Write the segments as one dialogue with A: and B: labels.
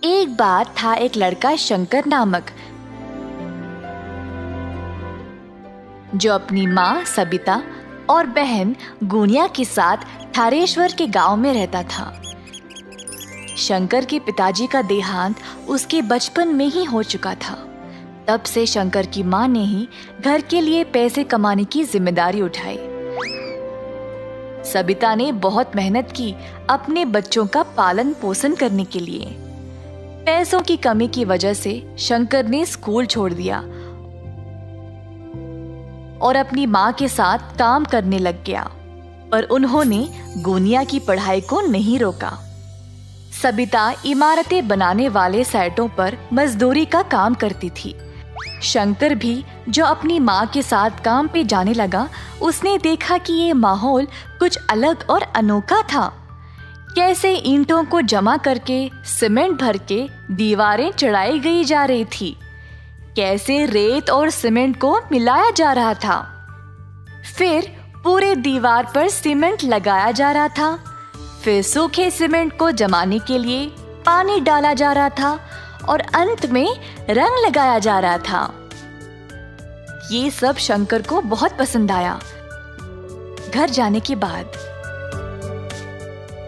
A: एक बार था एक लड़का शंकर नामक, जो अपनी माँ सबिता और बहन गुनिया के साथ थारेश्वर के गांव में रहता था। शंकर के पिताजी का देहांत उसके बचपन में ही हो चुका था। तब से शंकर की माँ ने ही घर के लिए पैसे कमाने की जिम्मेदारी उठाई। सबिता ने बहुत मेहनत की अपने बच्चों का पालन पोषण करने के लिए। पैसों की कमी की वजह से शंकर ने स्कूल छोड़ दिया और अपनी माँ के साथ काम करने लग गया, पर उन्होंने गुनिया की पढ़ाई को नहीं रोका। सबिता इमारतें बनाने वाले साइटों पर मजदूरी का काम करती थी। शंकर भी जो अपनी माँ के साथ काम पे जाने लगा, उसने देखा कि ये माहौल कुछ अलग और अनोखा था। कैसे ईंटों को जमा करके सीमेंट भर के दीवारें चढ़ाई गई जा रही थी, कैसे रेत और सीमेंट को मिलाया जा रहा था, फिर पूरे दीवार पर सीमेंट लगाया जा रहा था, फिर सूखे सीमेंट को जमाने के लिए पानी डाला जा रहा था और अंत में रंग लगाया जा रहा था। ये सब शंकर को बहुत पसंद आया। घर जाने के बाद,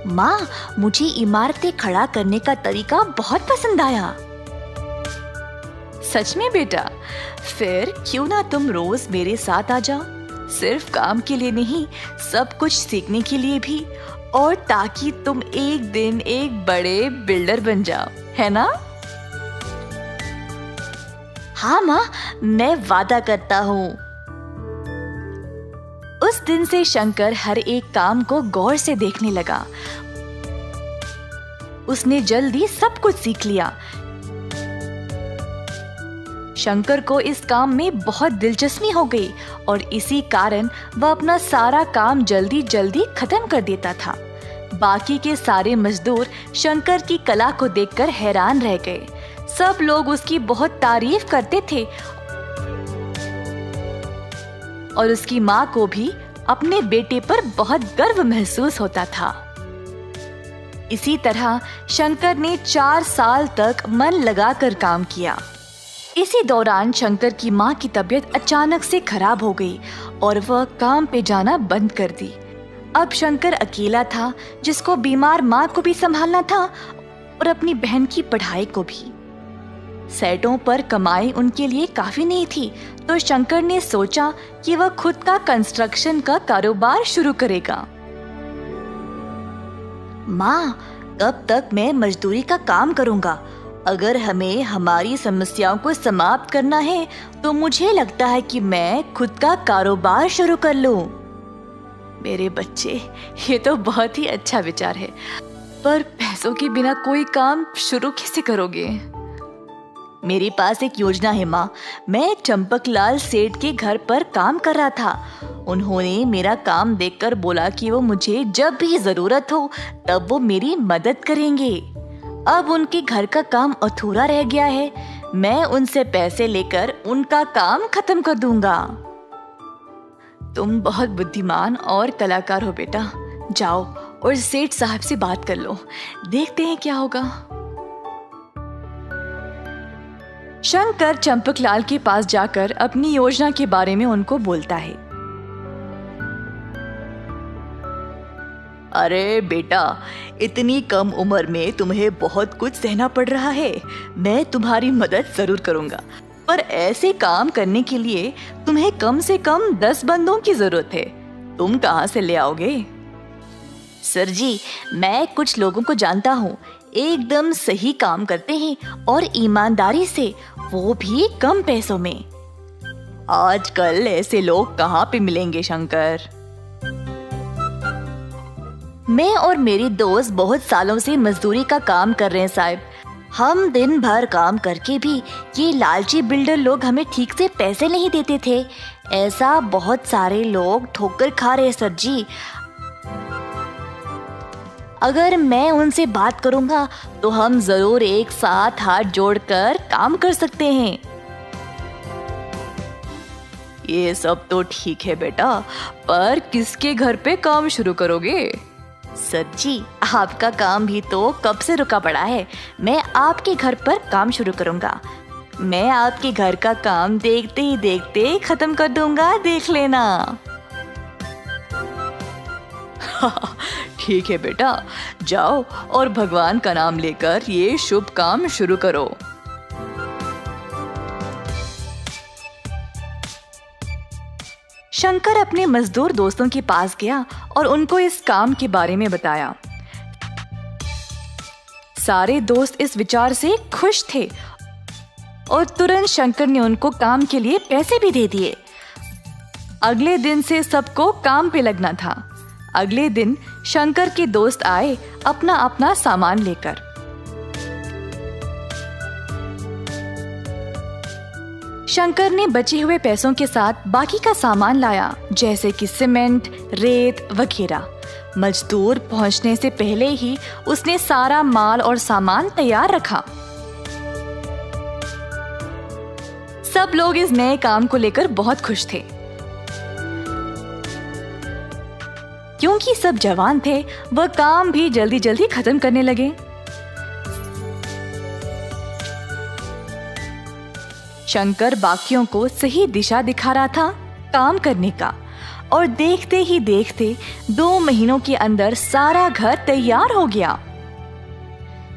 A: माँ, मुझे इमारतें खड़ा करने का तरीका बहुत पसंद आया। सच में बेटा? फिर क्यों ना तुम रोज मेरे साथ आ जाओ, सिर्फ काम के लिए नहीं, सब कुछ सीखने के लिए भी, और ताकि तुम एक दिन एक बड़े बिल्डर बन जाओ, है ना? हाँ माँ, मैं वादा करता हूँ। उस दिन से शंकर हर एक काम को गौर से देखने लगा। उसने जल्दी सब कुछ सीख लिया। शंकर को इस काम में बहुत दिलचस्पी हो गई और इसी कारण वह अपना सारा काम जल्दी जल्दी खत्म कर देता था। बाकी के सारे मजदूर शंकर की कला को देखकर हैरान रह गए। सब लोग उसकी बहुत तारीफ करते थे और उसकी माँ को भी अपने बेटे पर बहुत गर्व महसूस होता था। इसी तरह शंकर ने 4 साल तक मन लगाकर काम किया। इसी दौरान शंकर की माँ की तबीयत अचानक से खराब हो गई और वह काम पे जाना बंद कर दी। अब शंकर अकेला था, जिसको बीमार माँ को भी संभालना था और अपनी बहन की पढ़ाई को भी। सेटों पर कमाई उनके लिए काफी नहीं थी, तो शंकर ने सोचा कि वह खुद का कंस्ट्रक्शन का कारोबार शुरू करेगा। माँ, कब तक मैं मजदूरी का काम करूंगा? अगर हमें हमारी समस्याओं को समाप्त करना है तो मुझे लगता है कि मैं खुद का कारोबार शुरू कर लूं। मेरे बच्चे, ये तो बहुत ही अच्छा विचार है, पर पैसों के बिना कोई काम शुरू कैसे करोगे? मेरे पास एक योजना है माँ। मैं चंपकलाल सेठ के घर पर काम कर रहा था। उन्होंने मेरा काम देखकर बोला कि वो मुझे जब भी जरूरत हो तब वो मेरी मदद करेंगे। अब उनके घर का काम अधूरा रह गया है। मैं उनसे पैसे लेकर उनका काम खत्म कर दूंगा। तुम बहुत बुद्धिमान और कलाकार हो बेटा। जाओ और सेठ साहब से बात कर लो, देखते हैं क्या होगा। शंकर चंपकलाल के पास जाकर अपनी योजना के बारे में उनको बोलता है। अरे बेटा, इतनी कम उम्र में तुम्हें बहुत कुछ सहना पड़ रहा है। मैं तुम्हारी मदद जरूर करूंगा, पर ऐसे काम करने के लिए तुम्हें कम से कम 10 बंदों की जरूरत है। तुम कहाँ से ले आओगे? सर जी, मैं कुछ लोगों को जानता हूँ, एकदम सही काम करते हैं और ईमानदारी से, वो भी कम पैसों में। आजकल ऐसे लोग कहाँ पे मिलेंगे शंकर? मैं और मेरी दोस्त बहुत सालों से मजदूरी का काम कर रहे हैं साहब। हम दिन भर काम करके भी ये लालची बिल्डर लोग हमें ठीक से पैसे नहीं देते थे। ऐसा बहुत सारे लोग ठोकर खा रहे हैं सर जी। अगर मैं उनसे बात करूंगा तो हम जरूर एक साथ हाथ जोड़कर काम कर सकते हैं। ये सब तो ठीक है बेटा, पर किसके घर पे काम शुरू करोगे? सर जी, आपका काम भी तो कब से रुका पड़ा है। मैं आपके घर पर काम शुरू करूंगा। मैं आपके घर का काम देखते ही देखते खत्म कर दूंगा, देख लेना। ठीक है बेटा, जाओ और भगवान का नाम लेकर ये शुभ काम शुरू करो। शंकर अपने मजदूर दोस्तों के पास गया और उनको इस काम के बारे में बताया। सारे दोस्त इस विचार से खुश थे और तुरंत शंकर ने उनको काम के लिए पैसे भी दे दिए। अगले दिन से सबको काम पे लगना था। अगले दिन शंकर के दोस्त आए अपना अपना सामान लेकर। शंकर ने बचे हुए पैसों के साथ बाकी का सामान लाया, जैसे कि सीमेंट, रेत वगैरह। मजदूर पहुंचने से पहले ही उसने सारा माल और सामान तैयार रखा। सब लोग इस नए काम को लेकर बहुत खुश थे। क्योंकि सब जवान थे, वह काम भी जल्दी जल्दी खत्म करने लगे। शंकर बाकियों को सही दिशा दिखा रहा था काम करने का, और देखते ही देखते 2 महीनों के अंदर सारा घर तैयार हो गया।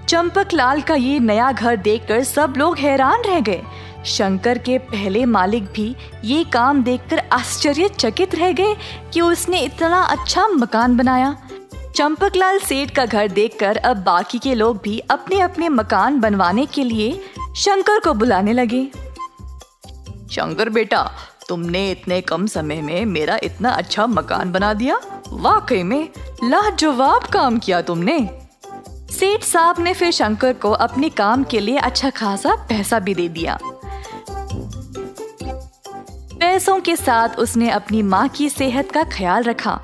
A: चंपकलाल का ये नया घर देखकर सब लोग हैरान रह गए। शंकर के पहले मालिक भी ये काम देखकर आश्चर्यचकित रह गए कि उसने इतना अच्छा मकान बनाया। चंपकलाल सेठ का घर देखकर अब बाकी के लोग भी अपने अपने मकान बनवाने के लिए शंकर को बुलाने लगे। शंकर बेटा, तुमने इतने कम समय में मेरा इतना अच्छा मकान बना दिया। वाकई में लाजवाब काम किया तुमने। सेठ साहब ने फिर शंकर को अपने काम के लिए अच्छा खासा पैसा भी दे दिया। पैसों के साथ उसने अपनी माँ की सेहत का ख्याल रखा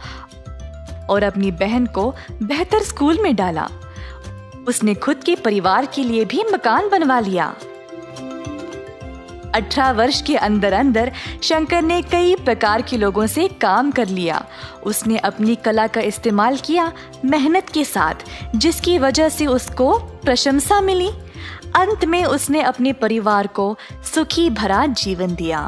A: और अपनी बहन को बेहतर स्कूल में डाला। उसने खुद के परिवार के लिए भी मकान बनवा लिया। 18 वर्ष के अंदर अंदर शंकर ने कई प्रकार के लोगों से काम कर लिया। उसने अपनी कला का इस्तेमाल किया मेहनत के साथ, जिसकी वजह से उसको प्रशंसा मिली। अंत में उसने अपने परिवार को सुखी भरा जीवन दिया।